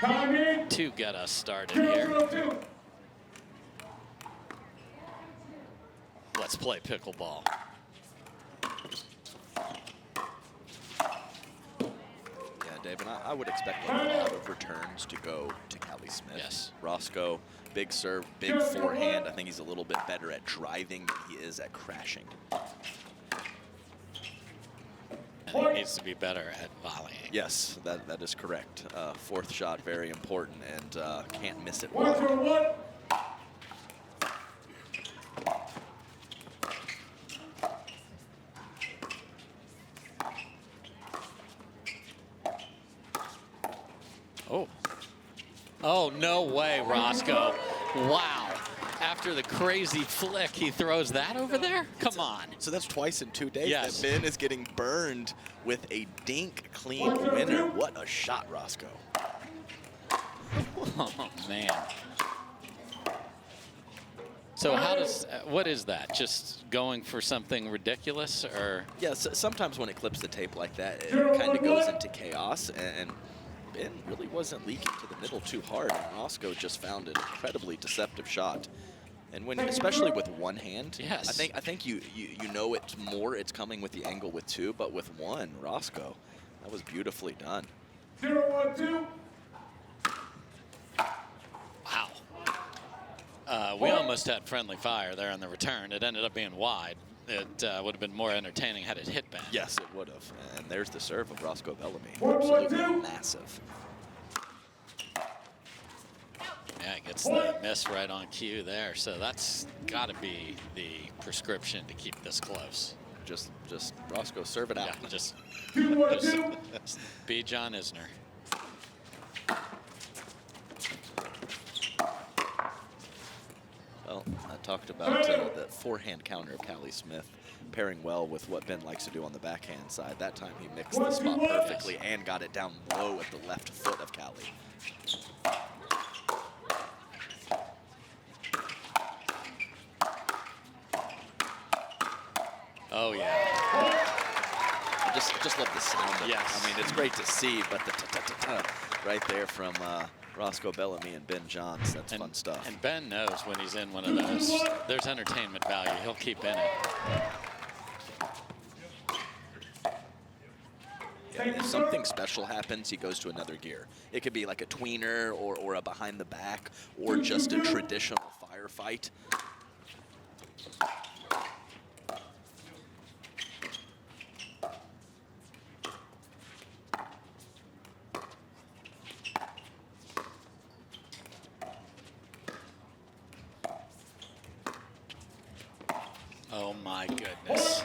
to get us started here. Let's play pickleball. Dave, and I would expect a lot of returns to go to Callie Smith. Yes. Roscoe, big serve, big forehand. I think he's a little bit better at driving than he is at crashing. And he needs to be better at volleying. Yes, that is correct. Fourth shot, very important, and can't miss it well. Oh, no way, Roscoe. Wow. After the crazy flick, he throws that over there? Come on. So that's twice in 2 days Yes. that Ben is getting burned with a dink clean winner. What a shot, Roscoe. Oh, man. So how does, what is that? Just going for something ridiculous, or? Yeah, so sometimes when it clips the tape like that, it kind of goes into chaos, and Ben really wasn't leaking to the middle too hard, and Roscoe just found an incredibly deceptive shot. And when, especially with one hand, yes. I think you know it's more, it's coming with the angle with two, but with one, Roscoe, that was beautifully done. 0-1-2. Wow. We almost had friendly fire there on the return. It ended up being wide. It would have been more entertaining had it hit Ben. Yes, it would have. And there's the serve of Roscoe Bellamy. Absolutely massive. Yeah, it gets the miss right on cue there. So that's got to be the prescription to keep this close. Just Roscoe, serve it out. Yeah, just be John Isner. Well, I talked about the forehand counter of Callie Smith pairing well with what Ben likes to do on the backhand side. That time he mixed the spot perfectly and got it down low at the left foot of Callie. Oh, yeah. I just love the sound of yes. it. I mean, it's great to see, but the ta-ta-ta-ta right there from Roscoe Bellamy and Ben Johns, that's fun stuff. And Ben knows when he's in one of those, there's entertainment value. He'll keep in it. Yeah, if something special happens, he goes to another gear. It could be like a tweener or a behind the back or just a traditional firefight. Oh, my goodness.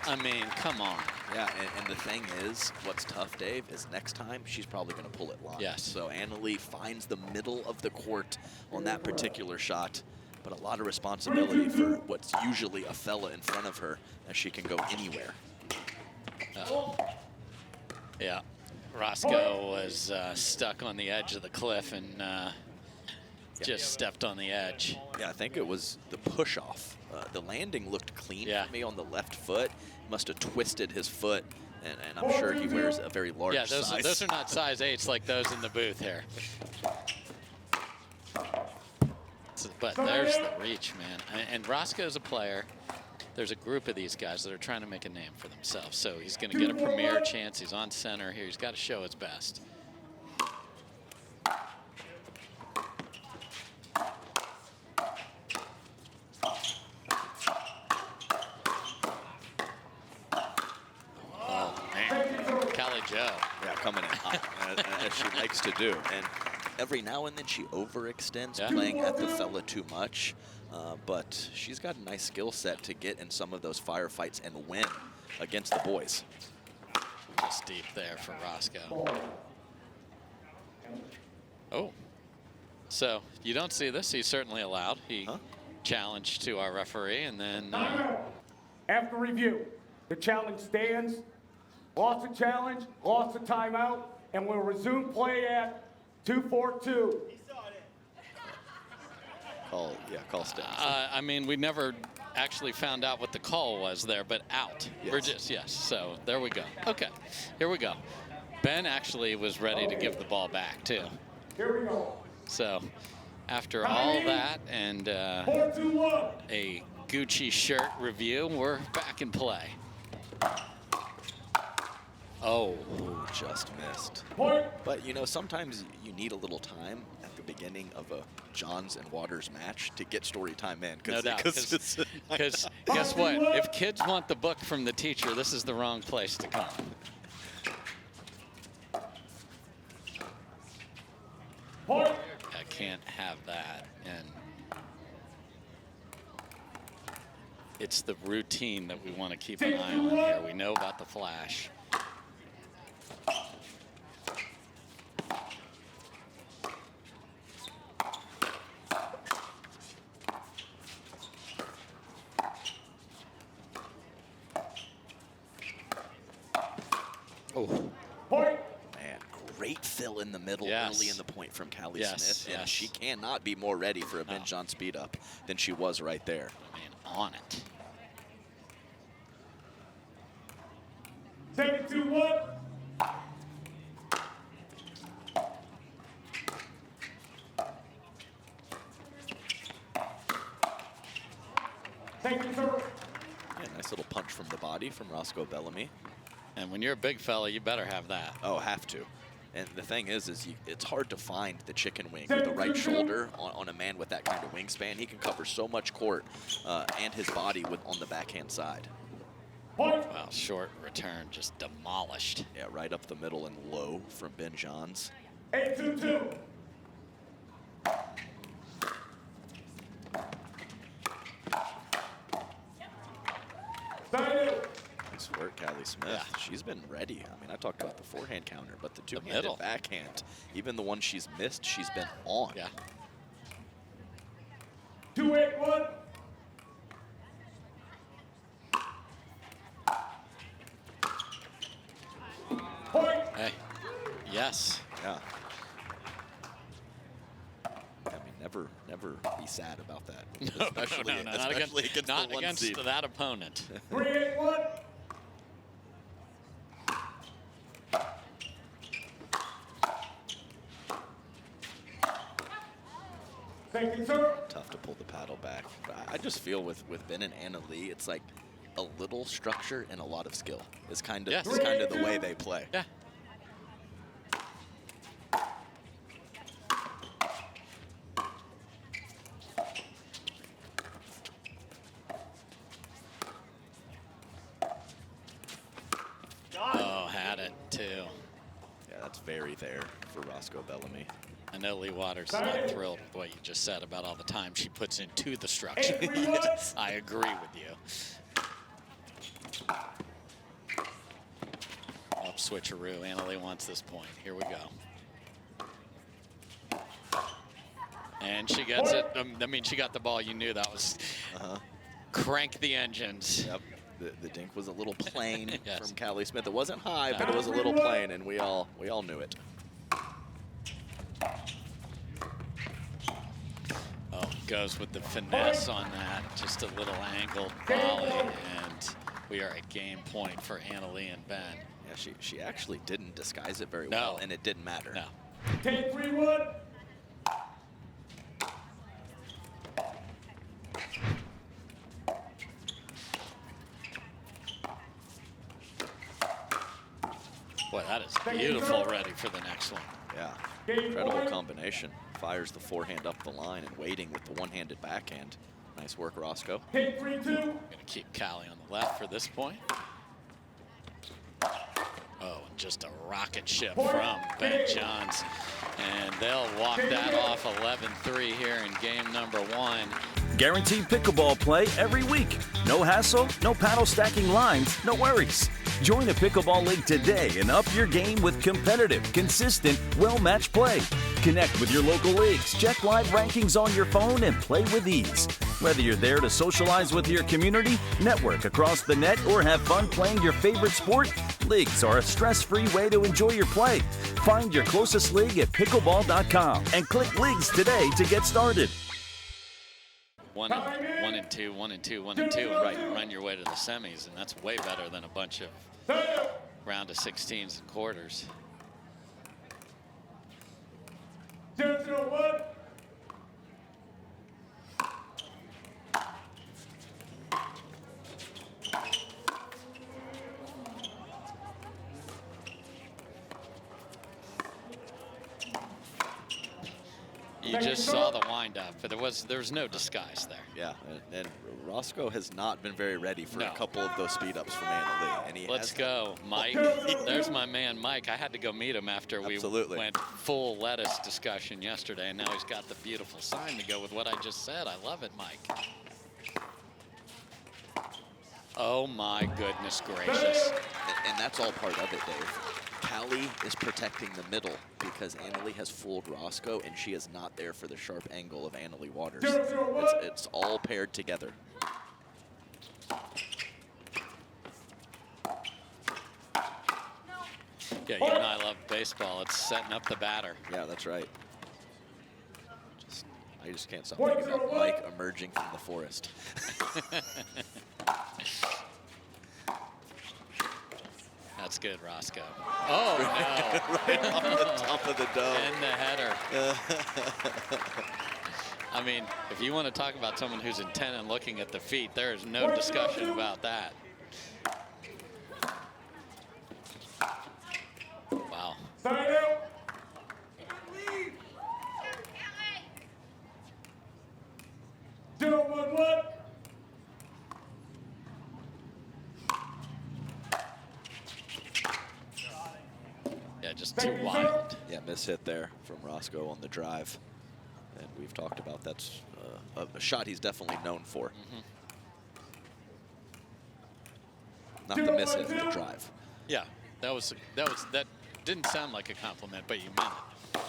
I mean, come on. Yeah, and the thing is, what's tough, Dave, is next time she's probably going to pull it long. Yes. So Annalie finds the middle of the court on that particular shot, but a lot of responsibility for what's usually a fella in front of her, as she can go anywhere. Yeah, Roscoe was stuck on the edge of the cliff and just stepped on the edge. Yeah, I think it was the push-off. The landing looked clean for me on the left foot. Must have twisted his foot, and I'm sure he wears a very large size. Yeah, those are not size 8s like those in the booth here. But there's the reach, man. And Roscoe's a player. There's a group of these guys that are trying to make a name for themselves. So he's going to get a premier chance. He's on center here. He's got to show his best. Yeah, coming in hot, as she likes to do. And every now and then she overextends, playing at the fella too much. But she's got a nice skill set to get in some of those firefights and win against the boys. Just deep there for Roscoe. Oh. So you don't see this. He's certainly allowed. He challenged to our referee, and then... After review, the challenge stands. Lost a challenge, lost a timeout, and we'll resume play at 2-4-2. Call stands. I mean, we never actually found out what the call was there, but out. Yes. We're just, so there we go. Okay, here we go. Ben actually was ready to give the ball back, too. Here we go. So after all that and 4-2-1. a Gucci shirt review, we're back in play. Oh, Ooh, just missed. Point. But, you know, sometimes you need a little time at the beginning of a Johns and Waters match to get story time in. no doubt. Because Because guess what? If kids want the book from the teacher, this is the wrong place to come. Point. I can't have that. And it's the routine that we want to keep an eye on here. We know about the flash. Oh, Point. Man, great fill in the middle Yes. early in the point from Callie Yes, Smith. And yes. she cannot be more ready for a Ben John speed up than she was right there. I mean, on it. 7-2-1. Thank you, sir. Yeah, nice little punch from the body from Roscoe Bellamy. And when you're a big fella, you better have that. Oh, have to. And the thing is it's hard to find the chicken wing with the right shoulder on a man with that kind of wingspan. He can cover so much court and his body on the backhand side. Point. Well, short return, just demolished. Yeah, right up the middle and low from Ben Johns. 8-2-2. Nice work, Callie Smith. Yeah. She's been ready. I mean, I talked about the forehand counter, but the middle. two-handed backhand, even the one she's missed, she's been on. Yeah. 2-8-1. Point. Hey, yes. Yeah. I mean, never be sad about that. Especially, No, especially against not the one against seed. that opponent. 3-8-1. Thank you, sir. Tough to pull the paddle back. But I just feel with Ben and Anna Leigh, it's like a little structure and a lot of skill. It's kind of Yes. the way they play. Yeah. Oh, had it too. Yeah, that's very there for Roscoe Bellamy. I know Leigh Waters is not thrilled with what you just said about all the time she puts into the structure. 8-3-1. I agree with you. Up switcheroo. Anna Leigh wants this point. Here we go. And she gets it. I mean, she got the ball. You knew that was crank the engines. Yep. The dink was a little plain Yes. from Callie Smith. It wasn't high, but it was a little plain, and we all knew it. Oh, goes with the finesse on that. Just a little angled volley, and we are at game point for Anna Leigh and Ben. Yeah, she actually didn't disguise it very No. well, and it didn't matter. No. 10-3-1. Boy, that is beautiful. Ready for the next one. Yeah, Game incredible point. combination. Fires the forehand up the line and waiting with the one-handed backhand. Nice work, Roscoe. 10-3-2. Going to keep Callie on the left for this point. Oh, and just a rocket ship from Ben Johns. And they'll walk that off 11-3 here in game number 1. Guaranteed pickleball play every week. No hassle, no paddle stacking lines, no worries. Join a pickleball league today and up your game with competitive, consistent, well-matched play. Connect with your local leagues, check live rankings on your phone, and play with ease. Whether you're there to socialize with your community, network across the net, or have fun playing your favorite sport, leagues are a stress-free way to enjoy your play. Find your closest league at pickleball.com and click leagues today to get started. 1 and 2, 1 and 2, 1 and 2, and run your way to the semis, and that's way better than a bunch of round of 16s and quarters. You just saw the wind-up, but there was no disguise there. Yeah, and Roscoe has not been very ready for No. a couple of those speed-ups from Leigh. And he Let's has go, Mike. There's my man, Mike. I had to go meet him after we went full lettuce discussion yesterday, and now he's got the beautiful sign to go with what I just said. I love it, Mike. Oh, my goodness gracious. And that's all part of it, Dave. Callie is protecting the middle because Leigh has fooled Roscoe, and she is not there for the sharp angle of Leigh Waters. It's all paired together. Yeah, you and I love baseball. It's setting up the batter. Yeah, that's right. I just can't stop thinking about Mike emerging from the forest. That's good, Roscoe. Oh, no. Right off the top of the dome. And the header. I mean, if you want to talk about someone who's intent on looking at the feet, there is no discussion about that. Wow. Yeah, just too wild. Yeah, mishit there from Roscoe on the drive. And we've talked about that's a shot he's definitely known for. Not the mishit, the drive. Yeah, that didn't sound like a compliment, but you meant it.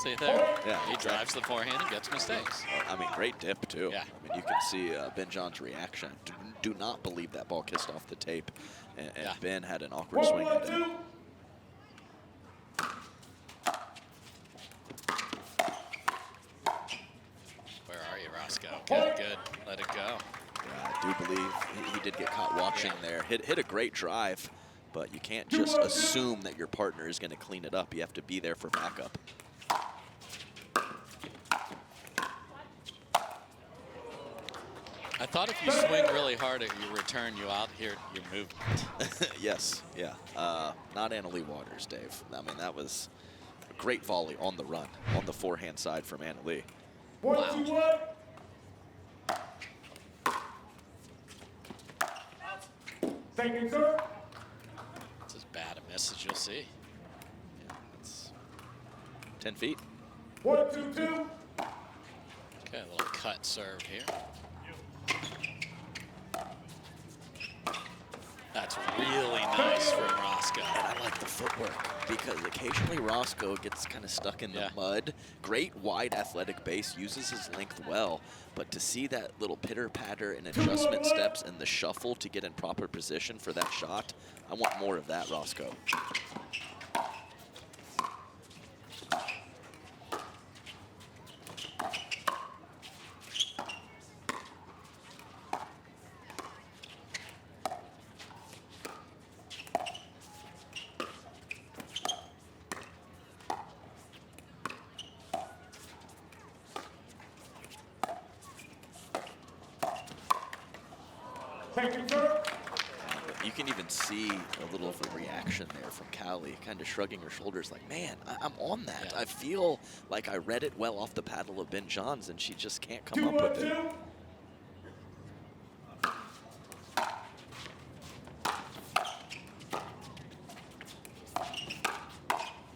See there? Yeah, he drives the forehand and gets mistakes. I mean, great dip, too. Yeah. I mean, you can see Ben John's reaction. Do not believe that ball kissed off the tape. And Yeah. Ben had an awkward swing at it. Where are you, Roscoe? Good, good. Let it go. Yeah, I do believe he did get caught watching there. Hit a great drive, but you can't just assume that your partner is going to clean it up. You have to be there for backup. I thought if you swing really hard at your return, you out here your movement. Yes, yeah. Not Leigh Waters, Dave. I mean, that was a great volley on the run, on the forehand side from Leigh. Wow. Thank you, sir. It's as bad a miss as you'll see. Yeah, it's 10 feet. 1-2-2. Okay, a little cut serve here. That's really nice from Roscoe. And I like the footwork because occasionally Roscoe gets kind of stuck in the mud. Great wide athletic base, uses his length well, but to see that little pitter-patter and adjustment steps and the shuffle to get in proper position for that shot, I want more of that, Roscoe. Thank you, sir. You can even see a little of a reaction there from Callie, kind of shrugging her shoulders like, man, I'm on that. Yeah. I feel like I read it well off the paddle of Ben Johns, and she just can't come up with it. 2-1-2.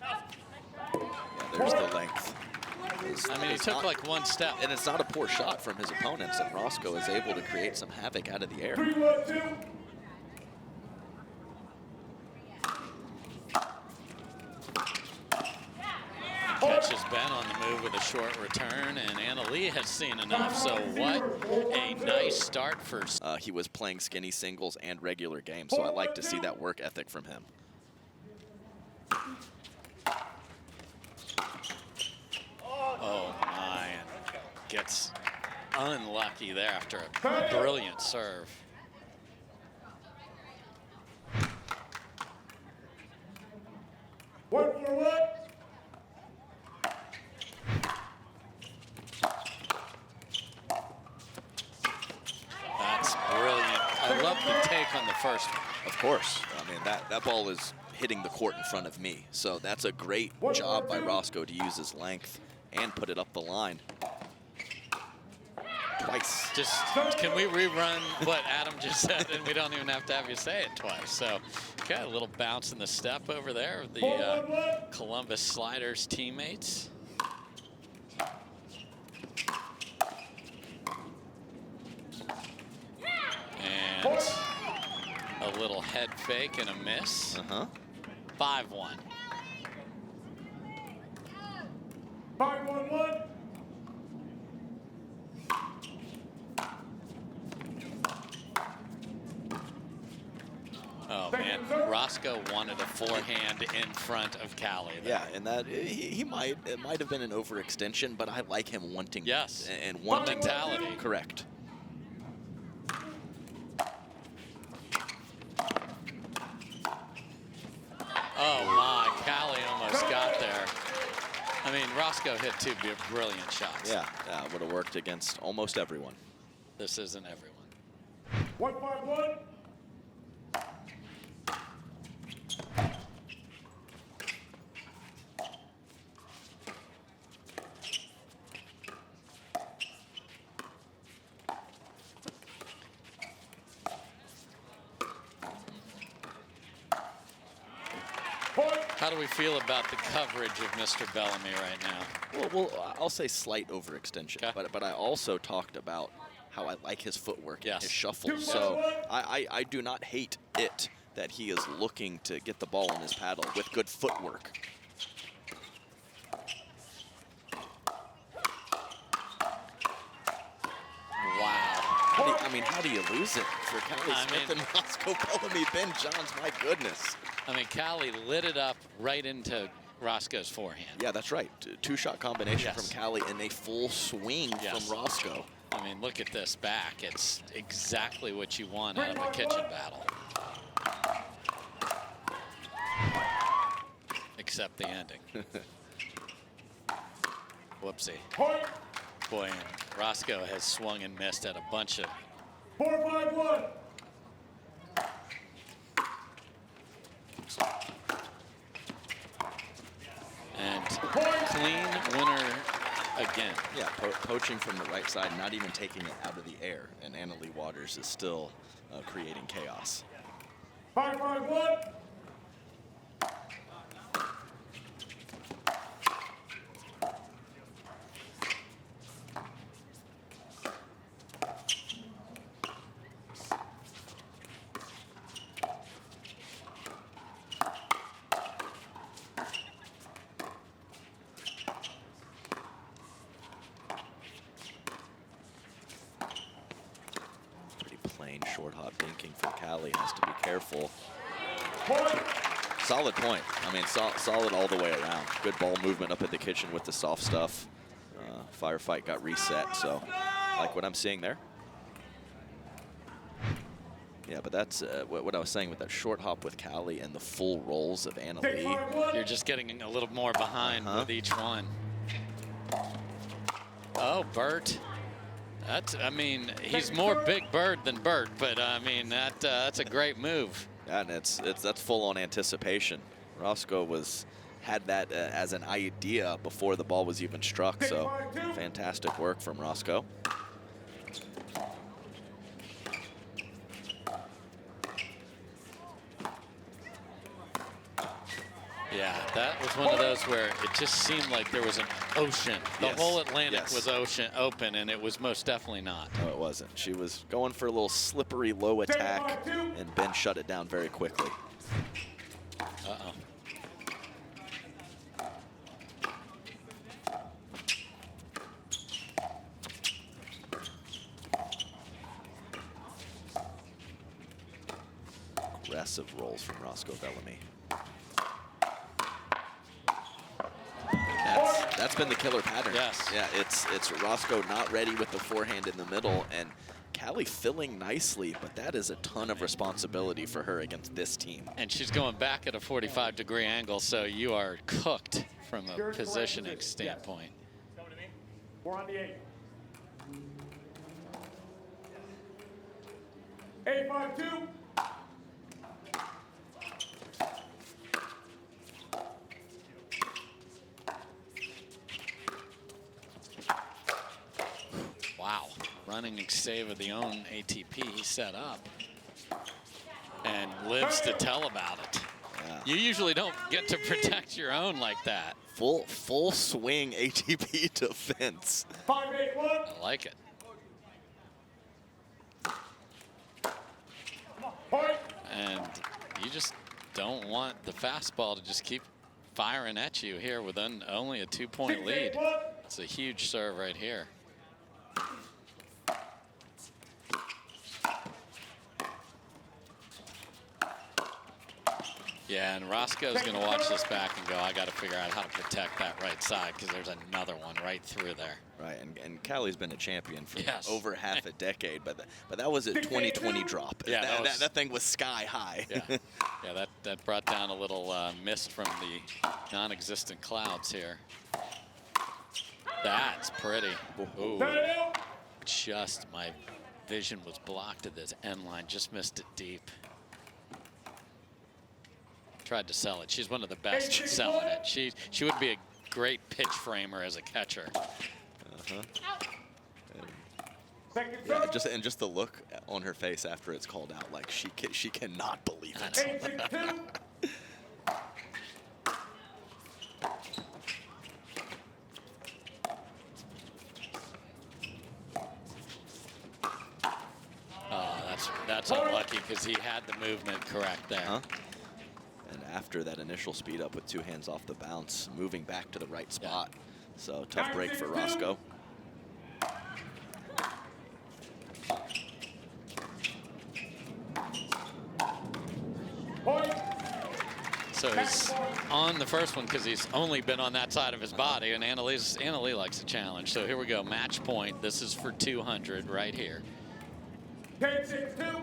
Yeah, there's the length. I mean, he took like one step. And it's not a poor shot from his opponents, and Roscoe is able to create some havoc out of the air. 3-1-2. Catches Ben on the move with a short return, and Leigh has seen enough. So what a nice start for. He was playing skinny singles and regular games, so I like to see that work ethic from him. Oh my, and gets unlucky there after a brilliant serve. One for what? That's brilliant. I love the take on the first one. Of course. I mean, that ball is hitting the court in front of me. So that's a great job by Roscoe to use his length and put it up the line. Twice. Just, can we rerun what Adam just said, and we don't even have to have you say it twice. So, got a little bounce in the step over there of the Columbus Sliders teammates. And a little head fake and a miss. 5-1. 5-1-1. Oh man, Roscoe wanted a forehand in front of Callie. Yeah, and that it might have been an overextension, but I like him wanting and wanting mentality. Correct. Oh my, Callie almost got there. I mean, Roscoe hit two brilliant shots. Yeah, would have worked against almost everyone. This isn't everyone. 1-5-1. How do we feel about the coverage of Mr. Bellamy right now? Well, I'll say slight overextension, but I also talked about how I like his footwork and his shuffle. So I do not hate it that he is looking to get the ball on his paddle with good footwork. Wow. How do you lose it for Callie Smith and Roscoe Bellamy? Ben Johns, my goodness. I mean, Callie lit it up right into Roscoe's forehand. Yeah, that's right. Two-shot combination from Callie and a full swing from Roscoe. I mean, look at this back. It's exactly what you want out of a kitchen battle. Except the ending. Whoopsie. Boy, and Roscoe has swung and missed at a bunch of 4-5-1. and clean winner again. Yeah, poaching from the right side, not even taking it out of the air. And Anna Leigh Waters is still creating chaos. 5-5-1. Short hop dinking from Callie, has to be careful. Solid point. I mean, solid all the way around. Good ball movement up at the kitchen with the soft stuff. Firefight got reset, so like what I'm seeing there. Yeah, but that's what I was saying with that short hop with Callie and the full rolls of Anna Leigh. You're just getting a little more behind with each one. Oh, Bert. I mean, he's more Big Bird than Bert, but I mean, that's a great move. Yeah, and that's full on anticipation. Roscoe had that as an idea before the ball was even struck, so fantastic work from Roscoe. Yeah, that was one of those where it just seemed like there was an ocean. The whole Atlantic was open, and it was most definitely not. No, it wasn't. She was going for a little slippery low attack, and Ben shut it down very quickly. Uh-oh. Aggressive rolls from Roscoe Bellamy. That's been the killer pattern. Yes. Yeah, it's Roscoe not ready with the forehand in the middle, and Callie filling nicely, but that is a ton of responsibility for her against this team. And she's going back at a 45-degree angle, so you are cooked from a positioning standpoint. We're on the 8. 8-5-2. running save of the own ATP he set up and lives to tell about it. Yeah. You usually don't get to protect your own like that. Full swing ATP defense. 5-8-1. I like it. Point. And you just don't want the fastball to just keep firing at you here with only a 2-point lead. 6-8-1. It's a huge serve right here. Yeah, and Roscoe's going to watch this back and go, I got to figure out how to protect that right side because there's another one right through there. Right, and Callie's been a champion for Yes. over half a decade, but that was a 2020 drop. Yeah, that thing was sky high. Yeah, yeah, that brought down a little mist from the non-existent clouds here. That's pretty. Ooh, just my vision was blocked at this end line. Just missed it deep. Tried to sell it. She's one of the best at selling it. She would be a great pitch framer as a catcher. Yeah, just the look on her face after it's called out, like she cannot believe it. Oh, that's unlucky because he had the movement correct there. And after that initial speed up with 2 hands off the bounce, moving back to the right spot. So tough break for Roscoe. So he's on the first one because he's only been on that side of his body, and Anna Leigh likes a challenge. So here we go, match point. This is for 200 right here. 10-6-2.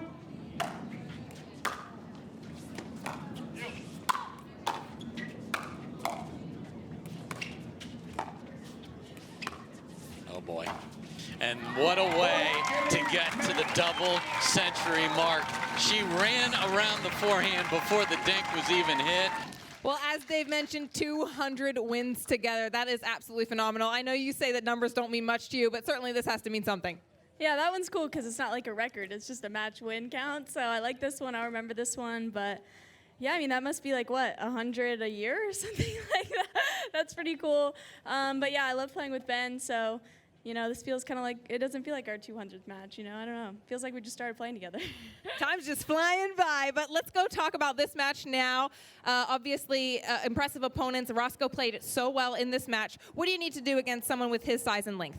Oh boy. And what a way to get to the double century mark. She ran around the forehand before the dink was even hit. Well, as Dave mentioned, 200 wins together. That is absolutely phenomenal. I know you say that numbers don't mean much to you, but certainly this has to mean something. Yeah, that one's cool because it's not like a record. It's just a match win count. So I like this one. I remember this one. But yeah, I mean, that must be like, what, 100 a year or something like that? That's pretty cool. But yeah, I love playing with Ben. So, you know, this feels kind of like, it doesn't feel like our 200th match, you know? I don't know. It feels like we just started playing together. Time's just flying by, but let's go talk about this match now. Obviously, impressive opponents. Roscoe played it so well in this match. What do you need to do against someone with his size and length?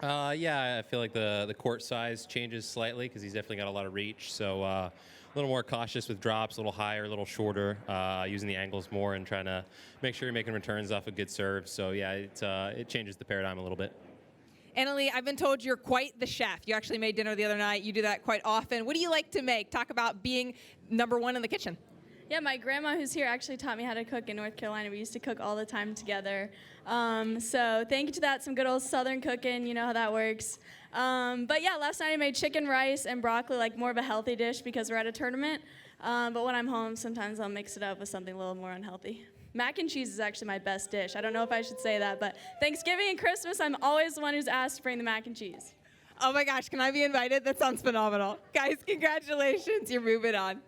Yeah, I feel like the court size changes slightly because he's definitely got a lot of reach. So a little more cautious with drops, a little higher, a little shorter, using the angles more and trying to make sure you're making returns off a good serve. So yeah, it changes the paradigm a little bit. Anna Leigh, I've been told you're quite the chef. You actually made dinner the other night. You do that quite often. What do you like to make? Talk about being #1 in the kitchen. Yeah, my grandma who's here actually taught me how to cook in North Carolina. We used to cook all the time together. So thank you to that. Some good old Southern cooking. You know how that works. But yeah, last night I made chicken, rice, and broccoli, like more of a healthy dish because we're at a tournament. But when I'm home, sometimes I'll mix it up with something a little more unhealthy. Mac and cheese is actually my best dish. I don't know if I should say that, but Thanksgiving and Christmas, I'm always the one who's asked to bring the mac and cheese. Oh my gosh, can I be invited? That sounds phenomenal. Guys, congratulations. You're moving on.